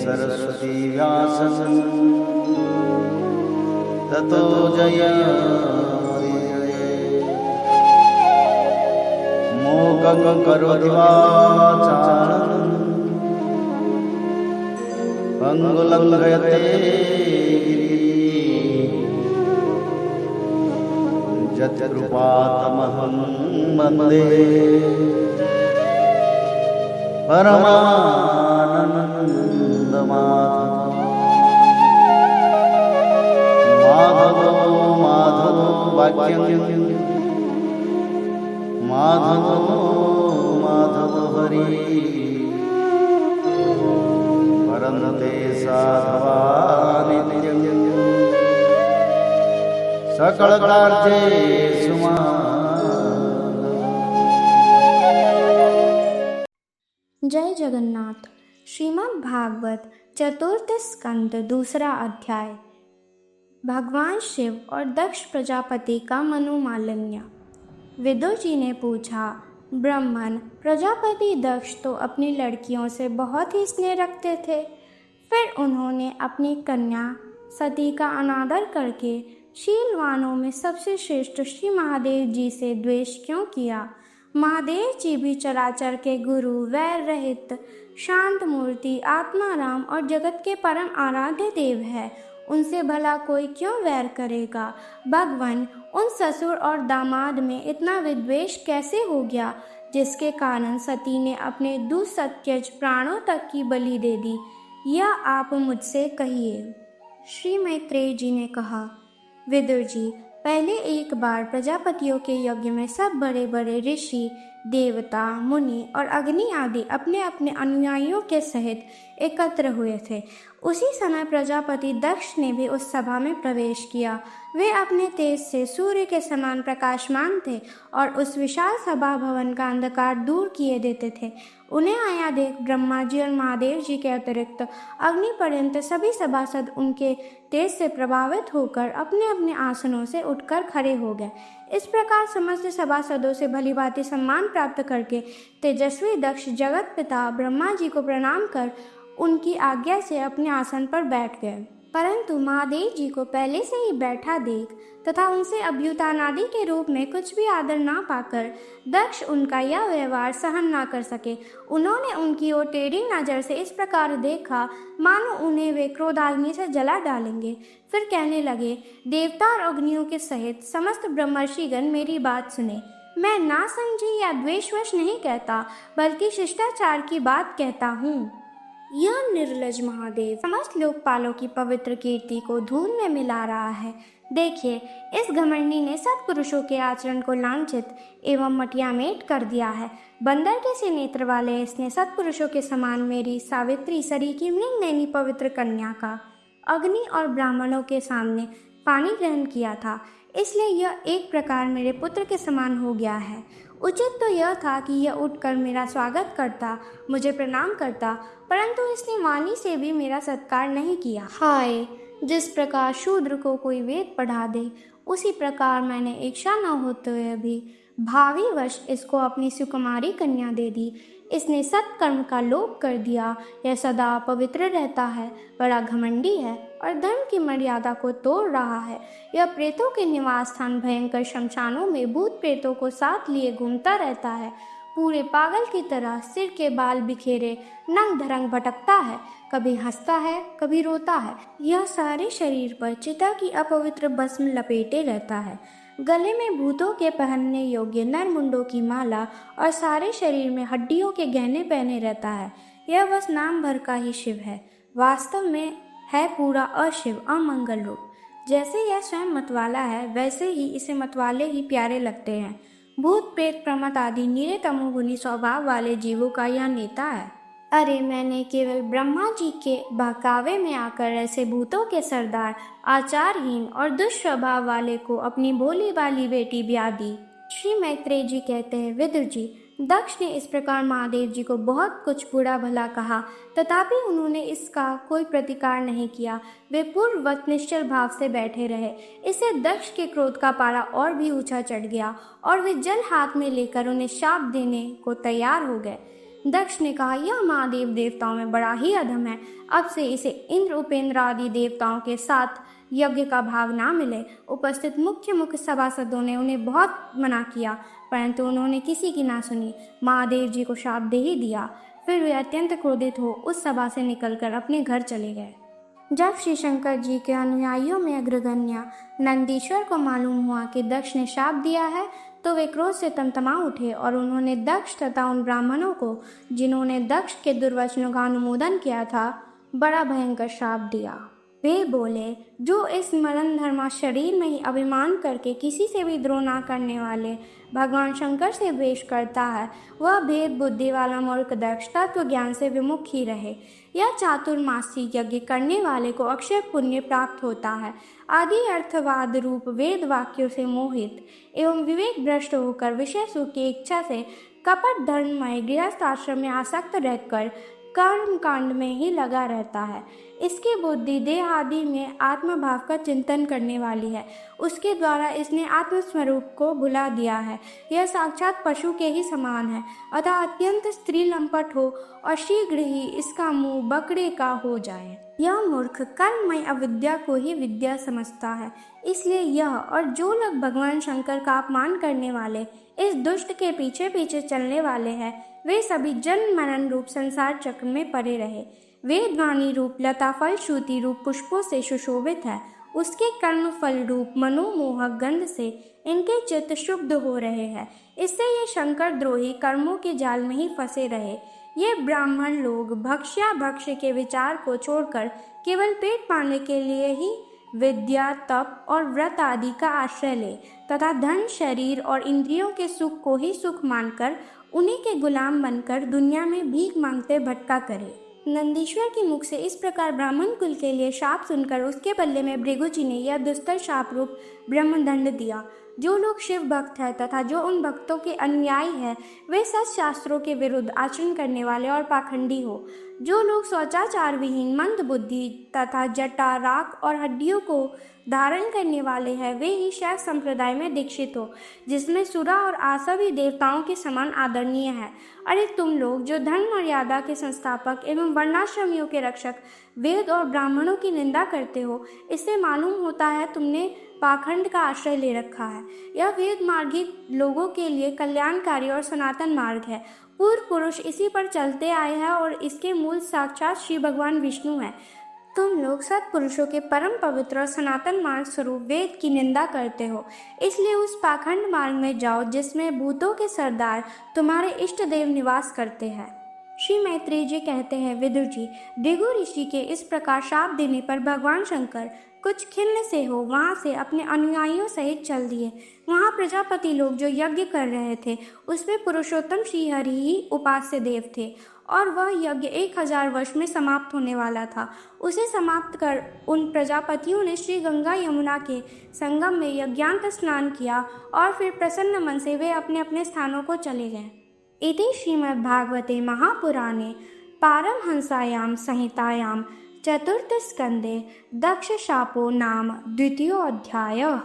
सरस्वती व्यासं ततो जयमुदीरये। मूकं करोति वाचालं पंगुलंघयते यत्कृपातमहं वन्दे परमानन्दमाधवो माधवो वाक्यं माधवो हरि परन्ते साधवा नित्यं सकलकार्येषु जय जगन्नाथ। श्रीमद् भागवत चतुर्थ स्कंद दूसरा अध्याय। भगवान शिव और दक्ष प्रजापति का मनोमालिन्य। विदुर जी ने पूछा, ब्राह्मण प्रजापति दक्ष तो अपनी लड़कियों से बहुत ही स्नेह रखते थे, फिर उन्होंने अपनी कन्या सती का अनादर करके शीलवानों में सबसे श्रेष्ठ श्री महादेव जी से द्वेष क्यों किया? महादेव जी भी चराचर के गुरु, वैर रहित, शांत मूर्ति, आत्माराम और जगत के परम आराध्य देव है। उनसे भला कोई क्यों वैर करेगा? भगवान, उन ससुर और दामाद में इतना विद्वेष कैसे हो गया, जिसके कारण सती ने अपने दुसत्यज प्राणों तक की बलि दे दी? यह आप मुझसे कहिए। श्री मैत्रेय जी ने कहा, विदुर जी, पहले एक बार प्रजापतियों के यज्ञ में सब बड़े बड़े ऋषि, देवता, मुनि और अग्नि आदि अपने अपने अनुयायियों के सहित एकत्र हुए थे। उसी समय प्रजापति दक्ष ने भी उस सभा में प्रवेश किया। वे अपने तेज से सूर्य के समान प्रकाशमान थे और उस विशाल सभा भवन का अंधकार दूर किए देते थे। उन्हें आया देख ब्रह्मा जी और महादेव जी के अतिरिक्त अग्नि पर्यंत सभी सभासद उनके तेज से प्रभावित होकर अपने अपने आसनों से उठकर खड़े हो गए। इस प्रकार समस्त सभासदों से भलीभांति सम्मान प्राप्त करके तेजस्वी दक्ष जगत पिता ब्रह्मा जी को प्रणाम कर उनकी आज्ञा से अपने आसन पर बैठ गए। परंतु महादेव जी को पहले से ही बैठा देख तथा उनसे अभ्युतानादि के रूप में कुछ भी आदर ना पाकर दक्ष उनका यह व्यवहार सहन ना कर सके। उन्होंने उनकी ओर टेढ़ी नजर से इस प्रकार देखा मानो उन्हें वे क्रोधाग्नि से जला डालेंगे। फिर कहने लगे, देवता और अग्नियों के सहित समस्त ब्रह्मर्षिगण मेरी बात सुने। मैं ना समझी या द्वेषवश नहीं कहता, बल्कि शिष्टाचार की बात कहता हूँ। यह निर्लज महादेव समस्त लोकपालों की पवित्र कीर्ति को धूल में मिला रहा है। देखिए, इस घमंडी ने सत्पुरुषों के आचरण को लांछित एवं मटियामेट कर दिया है। बंदर के से नेत्र वाले इसने सत्पुरुषों के समान मेरी सावित्री सरी की मृग नैनी पवित्र कन्या का अग्नि और ब्राह्मणों के सामने पानी ग्रहण किया था, इसलिए यह एक प्रकार मेरे पुत्र के समान हो गया है। उचित तो यह था कि यह उठकर मेरा स्वागत करता, मुझे प्रणाम करता, परंतु इसने वाणी से भी मेरा सत्कार नहीं किया। हाय, जिस प्रकार शूद्र को कोई वेद पढ़ा दे, उसी प्रकार मैंने इच्छा न होते हुए भी भावी वश इसको अपनी सुकुमारी कन्या दे दी। इसने सत्कर्म का लोप कर दिया। यह सदा पवित्र रहता है, बड़ा घमंडी है और धर्म की मर्यादा को तोड़ रहा है। यह प्रेतों के निवास स्थान भयंकर शमशानों में भूत प्रेतों को साथ लिए घूमता रहता है। पूरे पागल की तरह सिर के बाल बिखेरे नंग धरंग भटकता है, कभी हंसता है, कभी रोता है। यह सारे शरीर पर चिता की अपवित्र भस्म लपेटे रहता है। गले में भूतों के पहनने योग्य नरमुंडों की माला और सारे शरीर में हड्डियों के गहने पहने रहता है। यह बस नाम भर का ही शिव है, वास्तव में है पूरा अशिव, अमंगल रूप। जैसे यह स्वयं मतवाला है, वैसे ही इसे मतवाले ही प्यारे लगते हैं। भूत प्रेत प्रमत आदि नीरे तमोगुनी स्वभाव वाले जीवों का यह नेता है। अरे, मैंने केवल ब्रह्मा जी के बहकावे में आकर ऐसे भूतों के सरदार, आचारहीन और दुष्स्वभाव वाले को अपनी भोली भाली बेटी ब्याह दी। श्री मैत्रेय जी कहते हैं, विदुर जी, दक्ष ने इस प्रकार महादेव जी को बहुत कुछ बुरा भला कहा, तथापि उन्होंने इसका कोई प्रतिकार नहीं किया। वे पूर्ववत निश्चल भाव से बैठे रहे। इससे दक्ष के क्रोध का पारा और भी ऊंचा चढ़ गया और वे जल हाथ में लेकर उन्हें शाप देने को तैयार हो गए। दक्ष ने कहा, यह महादेव देवताओं में बड़ा ही अधम है। अब से इसे इंद्र, उपेंद्र आदि देवताओं के साथ यज्ञ का भाग ना मिले। उपस्थित मुख्य सभासदों ने उन्हें बहुत मना किया, परंतु उन्होंने किसी की ना सुनी। महादेव जी को शाप दे ही दिया। फिर वे अत्यंत क्रोधित हो उस सभा से निकलकर अपने घर चले गए। जब श्री शंकर जी के अनुयायियों में अग्रगण्य नंदीश्वर को मालूम हुआ कि दक्ष ने शाप दिया है, तो वे क्रोध से तमतमा उठे और उन्होंने दक्ष तथा उन ब्राह्मणों को जिन्होंने दक्ष के दुर्वचनों का अनुमोदन किया था, बड़ा भयंकर शाप दिया। वे बोले, जो इस मरण धर्मा शरीर में ही अभिमान करके किसी से भी द्रोह न करने वाले भगवान शंकर से द्वेष करता है, वह भेद बुद्धि वाला मूर्ख दक्ष तत्व ज्ञान से विमुख ही रहे। यह चातुर्मासी यज्ञ करने वाले को अक्षय पुण्य प्राप्त होता है। आदि अर्थवाद रूप वेद वाक्यों से मोहित एवं विवेक भ्रष्ट होकर विषय सुख की इच्छा से कपट धर्ममय गृहस्थ आश्रम में आसक्त रहकर कर्म कांड में ही लगा रहता है। इसकी बुद्धि देह आदि में आत्मभाव का चिंतन करने वाली है। उसके द्वारा इसने आत्मस्वरूप को भुला दिया है। यह साक्षात पशु के ही समान है, अतः अत्यंत स्त्री लंपट हो और शीघ्र ही इसका मुंह बकरे का हो जाए। यह मूर्ख कर्ममय अविद्या को ही विद्या समझता है। इसलिए यह और जो लोग भगवान शंकर का अपमान करने वाले इस दुष्ट के पीछे पीछे चलने वाले हैं, वे सभी जन्म मरण रूप संसार चक्र में पड़े रहे। वेदवाणी रूप लता फल श्रुति रूप पुष्पों से सुशोभित है। उसके कर्म फल रूप मनोमोहक गंध से इनके चित्त शुद्ध हो रहे हैं। इससे ये शंकर द्रोही कर्मों के जाल में ही फंसे रहे। ये ब्राह्मण लोग भक्ष्या भक्ष्य के विचार को छोड़कर केवल पेट पाने के लिए ही विद्या, तप और व्रत आदि का आश्रय ले तथा धन, शरीर और इंद्रियों के सुख को ही सुख मानकर उन्हीं के गुलाम बनकर दुनिया में भीख मांगते भटका करे। नंदीश्वर के मुख से इस प्रकार ब्राह्मण कुल के लिए शाप सुनकर उसके बदले में भृगु जी ने यह दुस्तर शाप रूप ब्रह्मदंड दिया। जो लोग शिव भक्त है तथा जो उन भक्तों के अनुयायी है, वे सच शास्त्रों के विरुद्ध आचरण करने वाले और पाखंडी हो। जो लोग शौचाचार विहीन, मंद बुद्धि तथा जटा, राख और हड्डियों को धारण करने वाले हैं, वे ही शैव संप्रदाय में दीक्षित हो, जिसमें सुरा और आसा भी देवताओं के समान आदरणीय है। अरे तुम लोग जो धर्म मर्यादा के संस्थापक एवं वर्णाश्रमियों के रक्षक वेद और ब्राह्मणों की निंदा करते हो, इससे मालूम होता है तुमने पाखंड का आश्रय ले रखा है। यह वेद मार्गी लोगों के लिए कल्याणकारी और सनातन मार्ग है। पूर्व पुरुष इसी पर चलते आए हैं और इसके मूल साक्षात श्री भगवान विष्णु हैं। तुम लोग सत्पुरुषों के परम पवित्र और सनातन मार्ग स्वरूप वेद की निंदा करते हो, इसलिए उस पाखंड मार्ग में जाओ जिसमें भूतों के सरदार तुम्हारे इष्ट देव निवास करते हैं। श्री मैत्रेय जी कहते हैं, विदुर जी, भृगु ऋषि के इस प्रकार शाप देने पर भगवान शंकर कुछ खिन्न से हो वहां से अपने अनुयायियों सहित चल दिए। वहां प्रजापति लोग जो यज्ञ कर रहे थे, उसमें पुरुषोत्तम श्री हरि ही उपास्य देव थे और वह यज्ञ 1000 वर्ष में समाप्त होने वाला था। उसे समाप्त कर उन प्रजापतियों ने श्री गंगा यमुना के संगम में यज्ञांत स्नान किया और फिर प्रसन्न मन से वे अपने अपने स्थानों को चले गए। इति श्रीमद्भागवते महापुराणे पारमहंसायां संहितायां चतुर्थ स्कंदे दक्षशापो नाम 2य अध्यायः।